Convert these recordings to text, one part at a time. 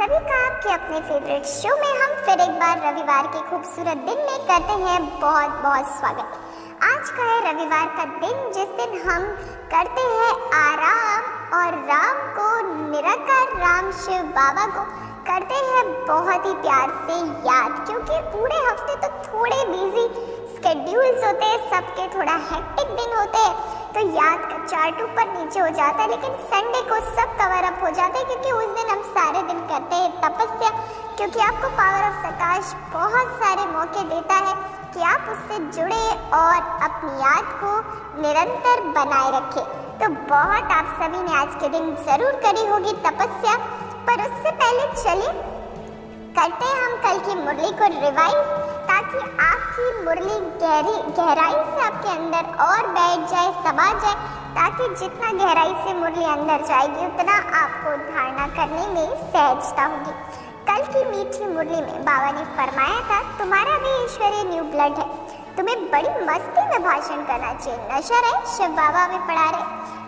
सभी का आपके अपने फेवरेट शो में हम फिर एक बार रविवार के खूबसूरत दिन में करते हैं बहुत बहुत स्वागत। आज का है रविवार का दिन, जिस दिन हम करते हैं आराम और राम को, निराकार राम शिव बाबा को करते हैं बहुत ही प्यार से याद, क्योंकि पूरे हफ्ते तो थोड़े बिजी स्केड्यूल्स होते हैं, सबके थोड़ा हेक्टिक दिन होते हैं, तो याद का चार्ट ऊपर नीचे हो जाता है। लेकिन संडे को सब कवर अप हो जाता है, क्योंकि उस दिन हम सारे दिन करते हैं तपस्या, क्योंकि आपको पावर ऑफ सकाश बहुत सारे मौके देता है कि आप उससे जुड़े और अपनी याद को निरंतर बनाए रखें। तो बहुत आप सभी ने आज के दिन जरूर करी होगी तपस्या, पर उससे पहले चलिए करते हैं हम कल की मुरली को रिवाइज, ताकि आपकी मुरली गहराई से आपके अंदर और बैठ जाए, समा जाए, ताकि जितना गहराई से मुरली अंदर जाएगी उतना आपको धारणा करने में सहजता होगी। कल की मीठी मुरली में बाबा ने फरमाया था, तुम्हारा भी ईश्वरीय न्यू ब्लड है, तुम्हें बड़ी मस्ती में भाषण करना चाहिए। नशा रहे शिव बाबा में पढ़ा रहे,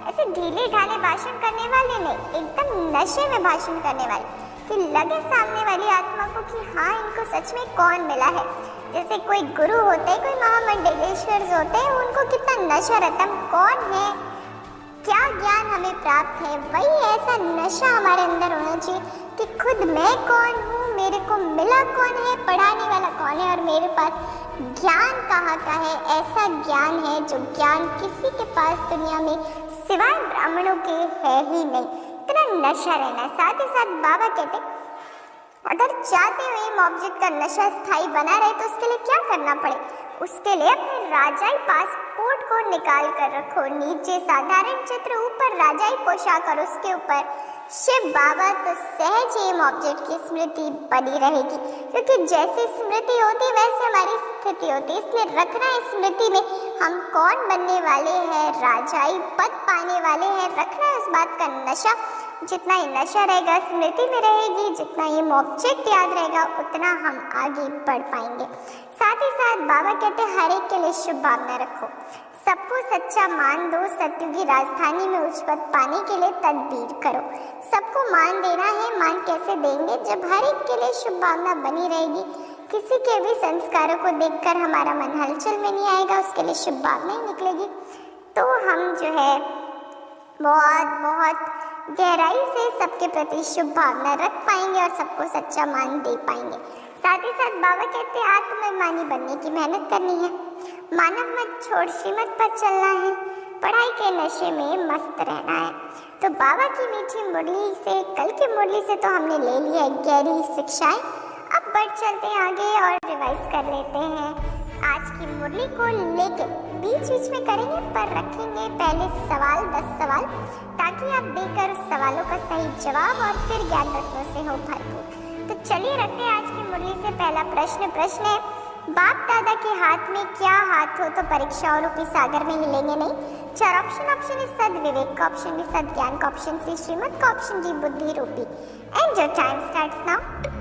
ऐसे ढीले ढाले भाषण करने वाले नहीं, एकदम नशे में भाषण करने वाले, कि लगे सामने वाली आत्मा को कि हाँ इनको सच में कौन मिला है। जैसे कोई गुरु होते हैं, कोई महामंडलेश्वर होते हैं, उनको कितना नशा रहता है, कौन है, क्या ज्ञान हमें प्राप्त है, वही ऐसा नशा हमारे अंदर होना चाहिए कि खुद मैं कौन हूँ, मेरे को मिला कौन है, पढ़ाने वाला कौन है, और मेरे पास ज्ञान कहाँ का है। ऐसा ज्ञान है जो ज्ञान किसी के पास दुनिया में सिवाय ब्राह्मणों के है ही नहीं। इतना नशा रहना। साथ ही साथ बाबा कहते, अगर चाहते हो ऑब्जेक्ट का नशा स्थायी बना रहे तो उसके लिए क्या करना पड़े, उसके लिए अपने राजाई पासपोर्ट को निकाल कर रखो, नीचे साधारण चित्र, ऊपर राजाई पोशाक और उसके ऊपर शिव बाबा, तो सहज एम ऑब्जेक्ट की स्मृति बनी रहेगी, क्योंकि जैसी स्मृति होती वैसे हमारी स्थिति होती है। इसलिए रखना है स्मृति में हम कौन बनने वाले हैं, राजाई पद पाने वाले हैं, रखना है उस बात का नशा। जितना ही नशा रहेगा स्मृति में रहेगी, जितना ही ऑब्जेक्ट याद रहेगा उतना हम आगे बढ़ पाएंगे। साथ ही साथ बाबा कहते हैं हर एक के लिए शुभ भावना रखो, सबको सच्चा मान दो, सत्युगी राजधानी में उच्च पद पाने के लिए तदबीर करो। सबको मान देना है, मान कैसे देंगे, जब हर एक के लिए शुभ भावना बनी रहेगी, किसी के भी संस्कारों को देखकर हमारा मन हलचल में नहीं आएगा, उसके लिए शुभ भावना ही निकलेगी, तो हम जो है बहुत बहुत गहराई से सबके प्रति शुभ भावना रख पाएंगे और सबको सच्चा मान दे पाएंगे। साथ ही साथ बाबा कहते हैं आत्मअभिमानी बनने की मेहनत करनी है, मानव मत छोड़ श्रीमत पर चलना है, पढ़ाई के नशे में मस्त रहना है। तो बाबा की मीठी मुरली से, कल की मुरली से तो हमने ले लिया है गहरी शिक्षाएं। अब बढ़ चलते हैं आगे और रिवाइज कर लेते हैं आज की मुरली को लेके। बीच बीच में करेंगे पर रखेंगे पहले सवाल, 10 सवाल, ताकि आप देकर उस सवालों का सही जवाब और फिर ज्ञान रत्नों से हो भरपूर। तो चलिए रखते हैं आज की मुरली से पहला प्रश्न है, बाप दादा के हाथ में क्या हाथ हो तो परीक्षाओं रूपी सागर में हिलेंगे नहीं। 4 ऑप्शन है सद विवेक का, ऑप्शन बी सद ज्ञान का, ऑप्शन सी श्रीमत का, ऑप्शन डी बुद्धि रूपी। And your time starts now.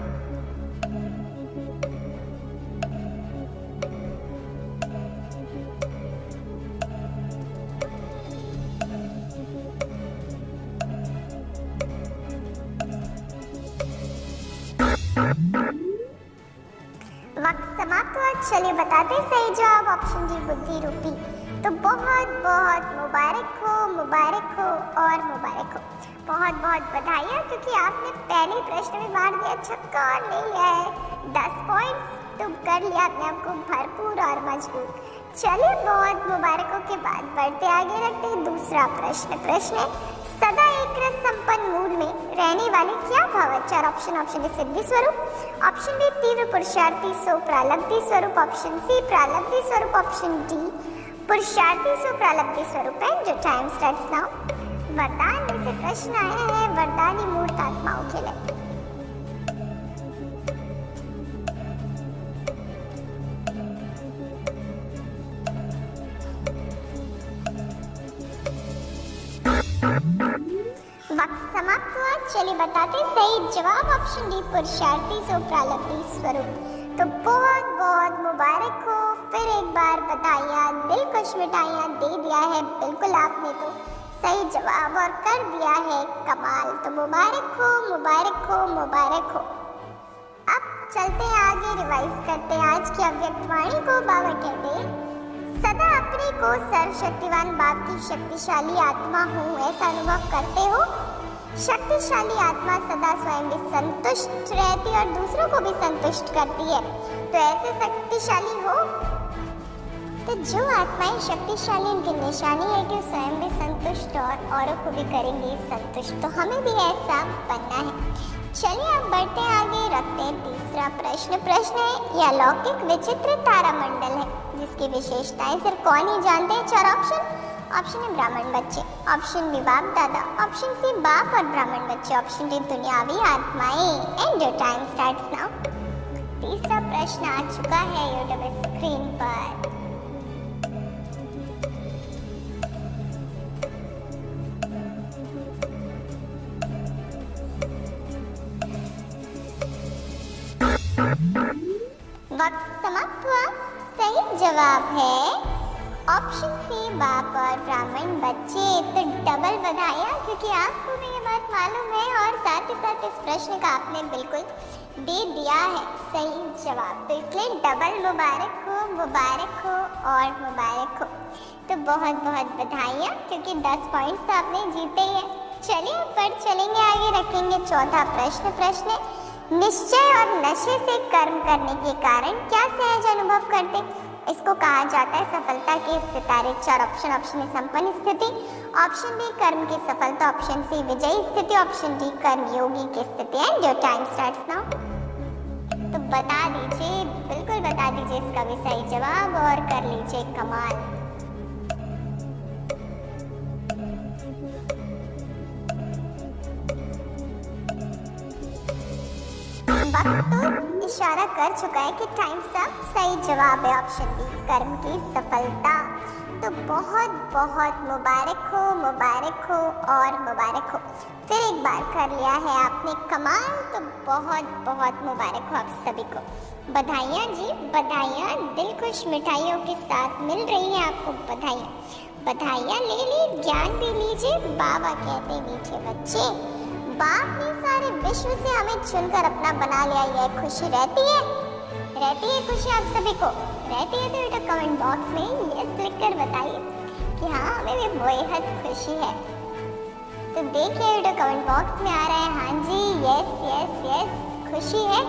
वक्त समाप्त हुआ। चलिए बताते सही जवाब ऑप्शन डी बुद्धि रूपी। तो बहुत बहुत मुबारक हो और मुबारक हो, बहुत बहुत बधाइयाँ, क्योंकि आपने पहले प्रश्न में मार दिया छक्का और ले लिया है 10 पॉइंट्स, तो कर लिया आपने आपको भरपूर और मजबूत। चलिए बहुत मुबारकों के बाद बढ़ते आगे, रखते हैं दूसरा प्रश्न है सदा एक रस संपन्न मूड में रहने वाले क्या भाव है। 4 ऑप्शन है सिद्धि स्वरूप, ऑप्शन बी तीव्र पुरुषार्थी सो प्रालब्धि स्वरूप, ऑप्शन सी प्रालब्धि स्वरूप, ऑप्शन डी पुरुषार्थी सो प्रालब्धि स्वरूप। एंड जो टाइम स्टार्ट्स नाउ। वरदान में से प्रश्न आया है वरदानी मूर्त आत्माओं के लिए। वक्त समाप्त हुआ। चलिए बताते सही जवाब ऑप्शन डी पुरुषार्थी सो प्रालब्धि स्वरूप। तो बहुत बहुत मुबारक हो, फिर एक बार बधाइयाँ, दिल खुश मिठाइयाँ दे दिया है बिल्कुल आपने, तो सही जवाब और कर दिया है कमाल। तो मुबारक हो, मुबारक हो, मुबारक हो। अब चलते हैं आगे, रिवाइज करते हैं आज की अव्यक्त वाणी को। बाबा कहते हैं, सदा अपने को सर्वशक्तिवान बाप की शक्तिशाली आत्मा हूँ ऐसा अनुभव करते हो। शक्तिशाली आत्मा सदा स्वयं भी संतुष्ट रहती है और दूसरों को भी संतुष्ट करती है। तो ऐसे शक्तिशाली हो। तो जो आत्माएं शक्तिशाली, उनकी निशानी है कि स्वयं भी संतुष्ट और औरों को भी करेंगे संतुष्ट। तो हमें भी ऐसा बनना है। चलिए अब बढ़ते हैं आगे, रखते हैं तीसरा प्रश्न। प्रश्न है, यह अलौकिक विचित्र तारामंडल है जिसकी विशेषताएं सिर्फ कौन ही जानते हैं। 4 ऑप्शन है ब्राह्मण बच्चे, ऑप्शन बी बाप दादा, ऑप्शन सी बाप और ब्राह्मण बच्चे, ऑप्शन डी दुनियावी आत्माएं। And your time starts now. तीसरा प्रश्न आ चुका है यूट्यूब स्क्रीन पर। वक्त समाप्त हुआ। सही जवाब है ऑप्शन सी बाप और ब्राह्मण बच्चे। तो डबल बधाइयाँ, क्योंकि आपको भी ये बात मालूम है और साथ ही साथ इस प्रश्न का आपने बिल्कुल दे दिया है सही जवाब। तो इसलिए डबल मुबारक हो, मुबारक हो और मुबारक हो। तो बहुत बहुत बधाइयाँ, क्योंकि 10 पॉइंट्स तो आपने जीते ही है। चलिए अब बढ़ चलेंगे आगे, रखेंगे चौथा प्रश्न। प्रश्न निश्चय और नशे से कर्म करने के कारण क्या सहज अनुभव करते। इसको कहा जाता है सफलता के सितारे। 4 ऑप्शन है संपन्न स्थिति, ऑप्शन बी कर्म की सफलता, ऑप्शन सी विजयी स्थिति, ऑप्शन डी कर्म योगी की स्थिति। And your time starts now. तो बता दीजिए, बिल्कुल बता दीजिए इसका भी सही जवाब और कर लीजिए कमाल। वक्त तो इशारा कर चुका है कि टाइम्स अप। सही जवाब है ऑप्शन बी कर्म की सफलता। तो बहुत बहुत मुबारक हो, मुबारक हो और मुबारक हो। फिर एक बार कर लिया है आपने कमाल। तो बहुत बहुत मुबारक हो आप सभी को। बधाइयाँ जी, बधाइयाँ। दिल खुश मिठाइयों के साथ मिल रही हैं आपको बधाइयाँ। बधाइयाँ ले ली, ज्ञान भी लीजिए। बाबा कहते मीठे बच्चे, बाप ने सारे विश्व से हमें चुनकर अपना बना लिया। यह खुशी रहती है खुशी आप सभी को रहती है। तो बेटा कमेंट बॉक्स में यस लिख कर बताइए कि हाँ हमें भी बेहद खुशी है। तो देखिए बेटा कमेंट बॉक्स में आ रहा है हाँ जी, यस यस यस खुशी है।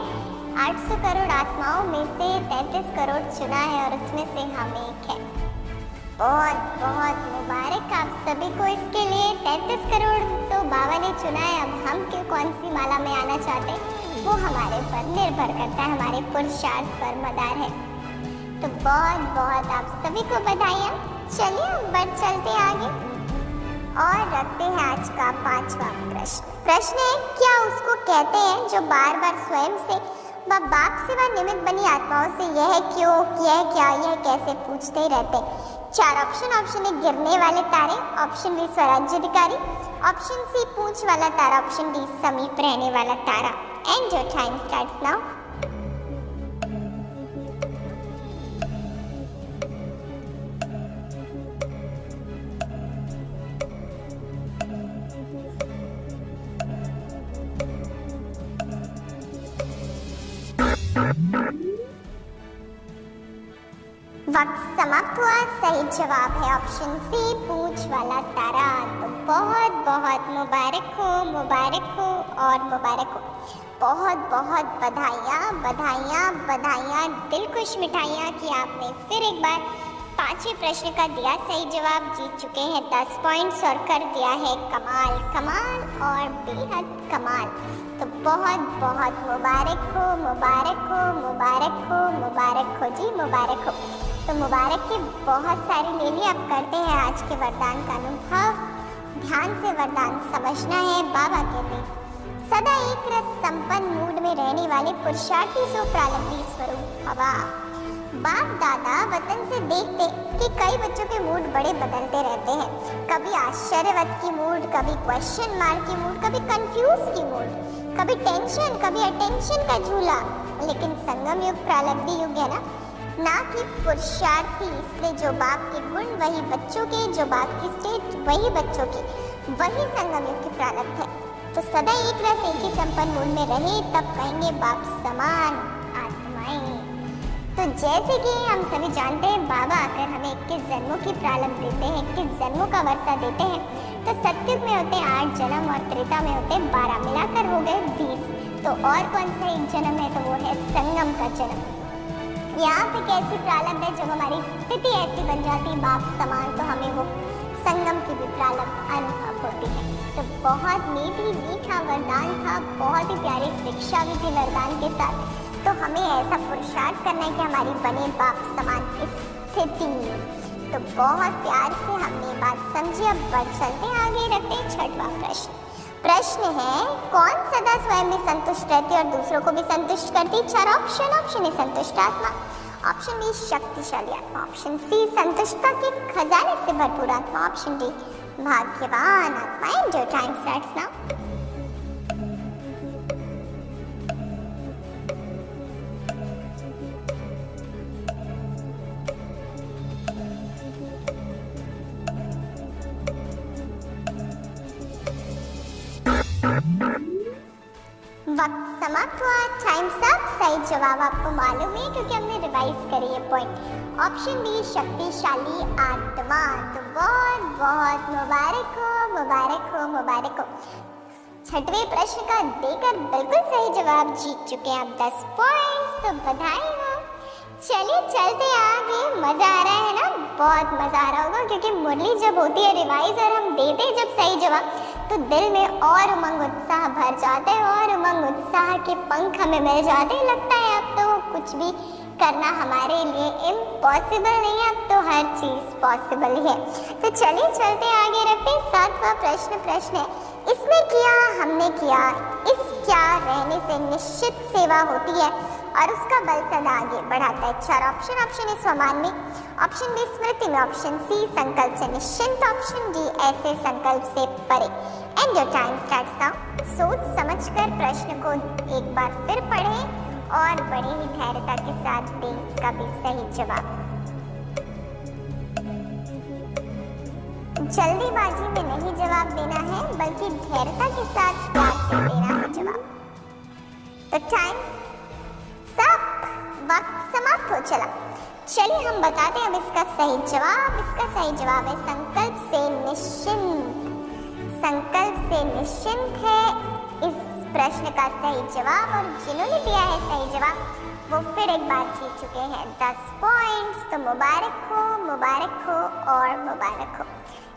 800 करोड़ आत्माओं में से 33 करोड़ चुना है और उसमें से हम एक है। बहुत बहुत मुबारक आप सभी को इसके लिए। 33 करोड़ तो बाबा ने चुना है। अब हम क्यों कौन सी माला में आना चाहते हैं वो हमारे पर निर्भर करता है, हमारे पुरुषार्थ पर मदार है। तो बहुत बहुत आप सभी को बधाइयाँ। चलिए बढ़ चलते आगे और रखते हैं आज का 5वां प्रश्न। प्रश्न है, क्या उसको कहते हैं जो बार बार स्वयं से व बाप से व निमित्त बनी आत्माओं से यह क्यों, यह क्या, यह कैसे पूछते ही रहते। 4 ऑप्शन है गिरने वाले तारे, ऑप्शन बी स्वराज्याधिकारी, ऑप्शन सी पूंछ वाला तारा, ऑप्शन डी समीप रहने वाला तारा। And your time starts now. वक्त समाप्त हुआ। सही जवाब है ऑप्शन सी पूंछ वाला तारा। तो बहुत बहुत मुबारक हो, मुबारक हो और मुबारक हो। बहुत बहुत बधाइयाँ, बधाइयाँ, बधाइयाँ। दिल खुश मिठाइयाँ कि आपने फिर एक बार 5वें प्रश्न का दिया सही जवाब, जीत चुके हैं 10 पॉइंट्स और कर दिया है कमाल, कमाल और बेहद कमाल। तो बहुत बहुत मुबारक हो, मुबारक हो, मुबारक हो, मुबारक हो जी, मुबारक हो। तो मुबारक की बहुत सारी ले ली। अब करते हैं आज के वरदान का अनुभव। ध्यान से वरदान समझना है। बाबा कहते हैं, सदा एक रस संपन्न मूड में रहने वाले पुरुषार्थी सो प्रारब्धी स्वरूप हवा। बाप दादा वतन से देखते कि कई बच्चों के मूड बड़े बदलते रहते हैं। कभी आश्चर्यवत की मूड, कभी क्वेश्चन मार्क की मूड, कभी कंफ्यूज की मूड, कभी टेंशन, कभी अटेंशन का झूला। लेकिन संगम युग प्रारब्धी युग है ना, ना कि पुरुषार्थी। इसलिए जो बाप के गुण वही बच्चों के, जो बाप की स्टेट वही बच्चों की, वही संगम युग की प्रारब्ध है। तो सदा एक रस एक ही संपन्न मूल में रहे, तब कहेंगे बाप समान आत्माएं। तो जैसे कि हम सभी जानते हैं, बाबा आकर हमें 21 जन्मों की प्रारब्ध देते हैं, 21 जन्मों का वर्षा देते हैं। तो सतयुग में होते हैं 8 जन्म और त्रेता में होते हैं 12, मिलाकर हो गए 20। तो और कौन सा एक जन्म है, तो वो है संगम का जन्म। यहाँ पे कैसी प्रारब्ध है, जब हमारी स्थिति ऐसी बन जाती है बाप समान, तो हमें वो संगम की भी प्रारब्ध अनुभव होती है। तो बहुत मीठा वरदान था, बहुत ही प्यारी शिक्षा भी थी वरदान के साथ। तो हमें ऐसा पुरुषार्थ करना है कि हमारी बने बाप समान स्थिति। तो बहुत प्यार से हमने बात समझी। अब बढ़ चलते आगे, रखते हैं 6वां प्रश्न। प्रश्न है, कौन सदा स्वयं में संतुष्ट रहती और दूसरों को भी संतुष्ट करती? 4 ऑप्शन। ऑप्शन ए संतुष्ट आत्मा, ऑप्शन बी शक्तिशाली आत्मा, ऑप्शन सी संतुष्टता के खजाने से भरपूर आत्मा, ऑप्शन डी भाग्यवान आत्मा। And your time starts now. वक्त समाप्त हुआ, टाइम अप। सही जवाब आपको मालूम है क्योंकि हमने रिवाइज करी है पॉइंट। ऑप्शन बी शक्तिशाली आत्मा। तो बहुत बहुत मुबारक हो, मुबारक हो, मुबारक हो। 6वें प्रश्न का देकर बिल्कुल सही जवाब जीत चुके हैं आप 10 पॉइंट्स। तो बधाई हो। चलिए चलते आगे। मजा आ रहा है ना? बहुत मजा आ रहा होगा क्योंकि मुरली जब होती है रिवाइज और हम देते हैं जब सही जवाब, तो दिल में और उमंग उत्साह भर जाता है और उमंग उत्साह के पंख हमें मिल जाते हैं। लगता है अब तो कुछ भी करना हमारे लिए इम्पॉसिबल नहीं है, अब तो हर चीज़ पॉसिबल है। तो चलिए चलते आगे, रखते 7वां प्रश्न है, इसने किया हमने किया, इस क्या रहने से निश्चित सेवा होती है और उसका बल सदा आगे बढ़ाता है। 4 ऑप्शन। ऑप्शन ए स्वमान में, ऑप्शन बी स्मृति में, ऑप्शन सी संकल्प से निश्चिंत, ऑप्शन डी ऐसे संकल्प से परे। And your time starts now. सोच समझकर प्रश्न को एक बार फिर पढ़ें और बड़ी ही धैर्यता के साथ दें इसका भी सही जवाब। जल्दीबाजी में नहीं जवाब देना है, बल्कि धैर्यता के साथ प्यार से देना है जवाब। तो टाइम सब, वक्त समाप्त हो चला। चलिए हम बताते हैं अब इसका सही जवाब। इसका सही जवाब है संकल्प से निश्चिंत। संकल्प से निश्चिंत है इस प्रश्न का सही जवाब, और जिन्होंने दिया है सही जवाब वो फिर एक बार जीत चुके हैं 10 पॉइंट्स। तो मुबारक हो, मुबारक हो और मुबारक हो।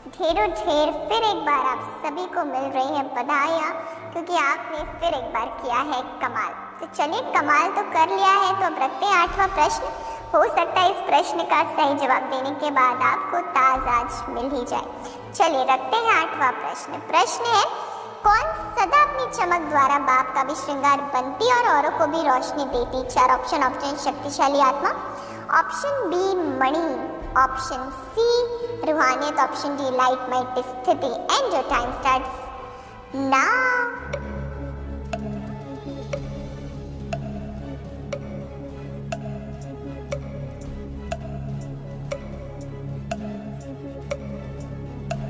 ढेरों ढेर फिर एक बार आप सभी को मिल रही है बधाइयाँ, क्योंकि आपने फिर एक बार किया है कमाल। तो चलिए कमाल तो कर लिया है, तो अब रखते हैं 8वां प्रश्न। हो सकता है इस प्रश्न का सही जवाब देने के बाद आपको ताज आज मिल ही जाए। चलिए रखते हैं 8वां प्रश्न। प्रश्न है, कौन सदा अपनी चमक द्वारा बाप का भी श्रृंगार बनती और औरों को भी रोशनी देती? 4 ऑप्शन। ऑप्शन शक्तिशाली आत्मा, ऑप्शन बी मणि, ऑप्शन सी रूहानियत, ऑप्शन डी लाइट माइट स्थिति। And your time starts now.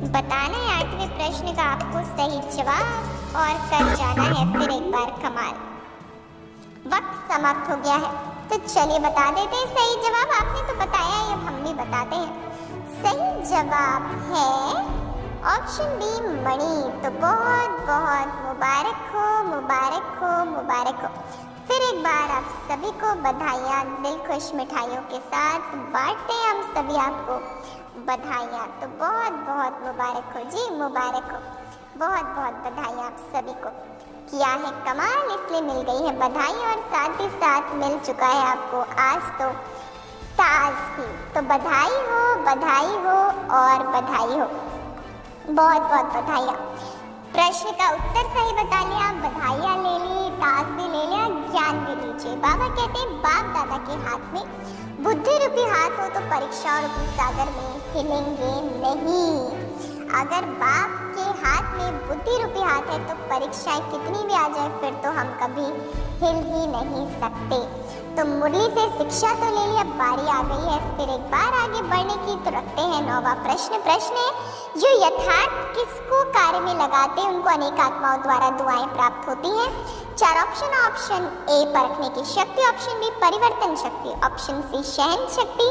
बताना है 8वें प्रश्न का आपको सही जवाब और कर जाना है फिर एक बार कमाल। वक्त समाप्त हो गया है, तो चलिए बता देते हैं सही जवाब। आपने तो बताया है, अब हम भी बताते हैं। सही जवाब है ऑप्शन बी मणि। तो बहुत बहुत मुबारक हो, मुबारक हो, मुबारक हो। फिर एक बार आप सभी को बधाइयाँ दिल खुश मिठाइयों के साथ बांटते हैं हम सभी आपको बधाइयाँ। तो बहुत बहुत मुबारक हो जी, मुबारक हो। बहुत बहुत बधाइयाँ आप सभी को। किया है कमाल इसलिए मिल गई है बधाई, और साथ ही साथ मिल चुका है आपको आज तो ताज भी। तो बधाई हो, बधाई हो और बधाई हो। बहुत बहुत बधाइयाँ। प्रश्न का उत्तर सही बता लिया, बधाइयाँ ले ली, ताज भी ले लिया, ज्ञान भी लीजिए। बाबा कहते हैं बाप दादा के हाथ में बुद्धि रूपी हाथ हो तो परीक्षा रूपी सागर में हिलेंगे नहीं। अगर बाप के हाथ में बुद्धि रूपी हाथ है तो परीक्षाएं कितनी भी आ जाए फिर तो हम कभी हिल ही नहीं सकते। तो मुरली से शिक्षा तो ले ली, अब बारी आ गई है फिर एक बार आगे बढ़ने की। तो रखते हैं 9वां प्रश्न। प्रश्न है, जो यथार्थ किसको कार्य में लगाते हैं उनको अनेक आत्माओं द्वारा दुआएं प्राप्त होती हैं। 4 ऑप्शन। ऑप्शन ए परखने की शक्ति, ऑप्शन बी परिवर्तन शक्ति, ऑप्शन सी सहन शक्ति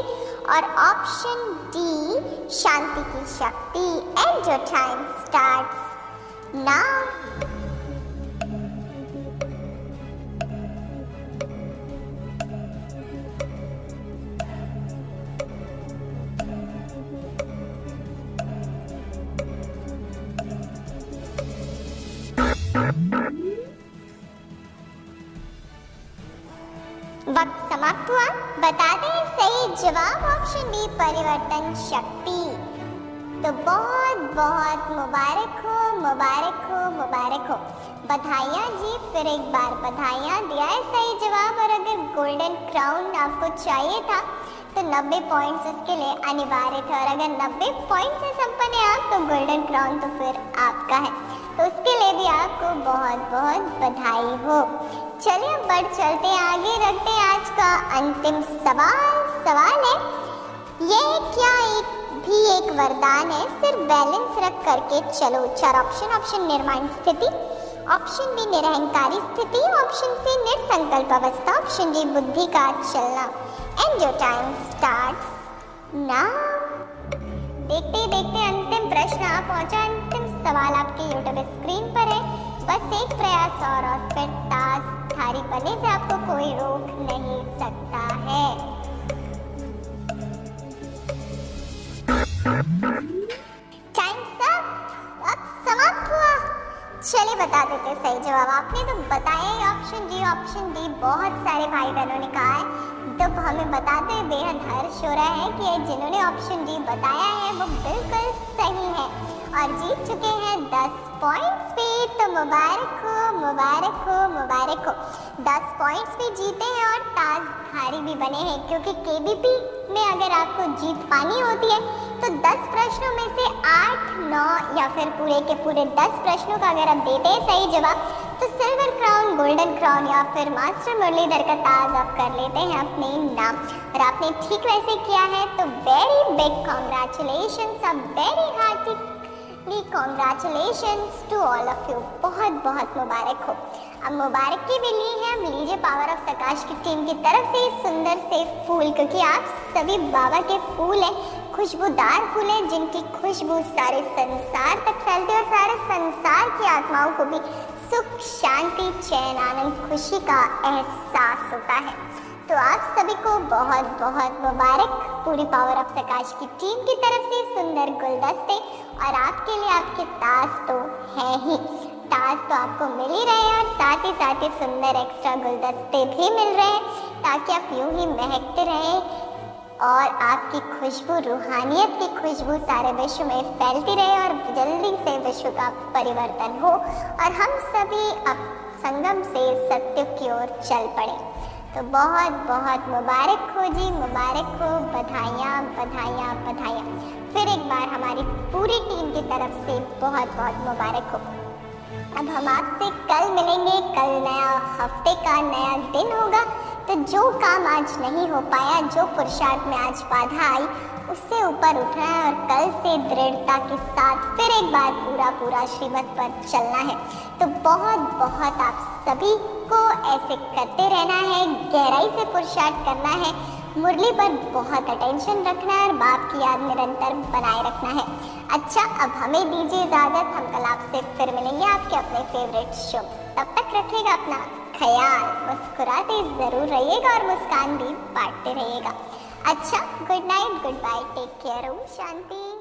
और ऑप्शन डी शांति की शक्ति। And your time starts now. वक्त समाप्त हुआ। बता दें सही जवाब ऑप्शन बी परिवर्तन शक्ति। तो बहुत बहुत मुबारक हो, मुबारक हो, मुबारक हो। बधाइयाँ जी, फिर एक बार बधाइयाँ। दिया है सही जवाब और अगर गोल्डन क्राउन आपको चाहिए था तो 90 पॉइंट्स इसके लिए अनिवार्य थे और अगर 90 पॉइंट से संपन्न है आप तो गोल्डन क्राउन तो फिर आपका है। तो उसके लिए भी आपको बहुत बहुत बधाई हो। चलिए अब बढ़ चलते हैं आगे, रखते हैं आज का अंतिम सवाल है, ये क्या एक वरदान है, सिर्फ बैलेंस रख करके चलो। 4 ऑप्शन। ऑप्शन निर्माण स्थिति, ऑप्शन बी निरहंकारी स्थिति, ऑप्शन सी निर्संकल्प अवस्था, ऑप्शन डी बुद्धि का चलना। And your time starts now. देखते देखते अंतिम प्रश्न आ पहुंचा। अंतिम सवाल आपके यूट्यूब स्क्रीन पर है। बस एक प्रयास और फिर ताश थारी बनने से आपको कोई रोक नहीं सकता है। टाइम अब समाप्त हुआ। चलिए बता देते सही जवाब। आपने तो बताया ही ऑप्शन डी, ऑप्शन डी। बहुत सारे भाई बहनों ने कहा है तो हमें बताते हुए बेहद हर्ष हो रहा है कि जिन्होंने ऑप्शन डी बताया है वो बिल्कुल सही है और जीत चुके हैं 10 पॉइंट्स भी। तो मुबारक हो, मुबारक हो, मुबारक हो। 10 पॉइंट्स भी जीते हैं और ताजधारी भी बने हैं, क्योंकि केबीपी में अगर आपको जीत पानी होती है तो 10 प्रश्नों में से 8, 9 या फिर पूरे के पूरे 10 प्रश्नों का अगर आप देते हैं सही जवाब तो सिल्वर क्राउन, गोल्डन क्राउन या फिर मास्टर मुरलीधर का ताज आप कर लेते हैं अपने नाम। और आपने ठीक वैसे किया है तो very big congratulations, a very hearty congratulations to all of you. बहुत बहुत मुबारक हो। अब मुबारक की भी ली है, अब लीजिए पावर ऑफ प्रकाश की टीम की तरफ से सुंदर से फूल, क्योंकि आप सभी बाबा के फूल हैं, खुशबूदार फूल हैं जिनकी खुशबू सारे संसार तक फैलती है और सारे संसार की आत्माओं को भी सुख, शांति, चैन, आनंद, खुशी का एहसास होता है। तो आप सभी को बहुत बहुत मुबारक पूरी पावर ऑफ प्रकाश की टीम की तरफ से सुंदर गुलदस्ते और आपके लिए आपके ताज तो है ही, ताज तो आपको मिल ही रहे हैं और साथ ही सुंदर एक्स्ट्रा गुलदस्ते भी मिल रहे हैं ताकि आप यूं ही महकते रहें और आपकी खुशबू, रूहानियत की खुशबू सारे विश्व में फैलती रहे और जल्दी से विश्व का परिवर्तन हो और हम सभी अब संगम से सत्य की ओर चल पड़े। तो बहुत बहुत मुबारक हो जी, मुबारक हो। बधाइयाँ, बधाइयाँ, बधाइयाँ। फिर एक बार हमारी पूरी टीम की तरफ से बहुत बहुत मुबारक हो। अब हम आपसे कल मिलेंगे, कल नया हफ्ते का नया दिन होगा। तो जो काम आज नहीं हो पाया, जो पुरुषार्थ में आज बाधा आई, उससे ऊपर उठना है और कल से दृढ़ता के साथ फिर एक बार पूरा श्रीमत पर चलना है। तो बहुत बहुत आप सभी को ऐसे करते रहना है, गहराई से पुरुषार्थ करना है, मुरली पर बहुत अटेंशन रखना है और बाप की याद निरंतर बनाए रखना है। अच्छा, अब हमें दीजिए इजाज़त, हम कल आपसे फिर मिलेंगे आपके अपने फेवरेट शो। तब तक रखिएगा अपना ख्याल, मुस्कुराते ज़रूर रहिएगा और मुस्कान भी बांटते रहिएगा। अच्छा, good night, good bye, take care, Om शांति।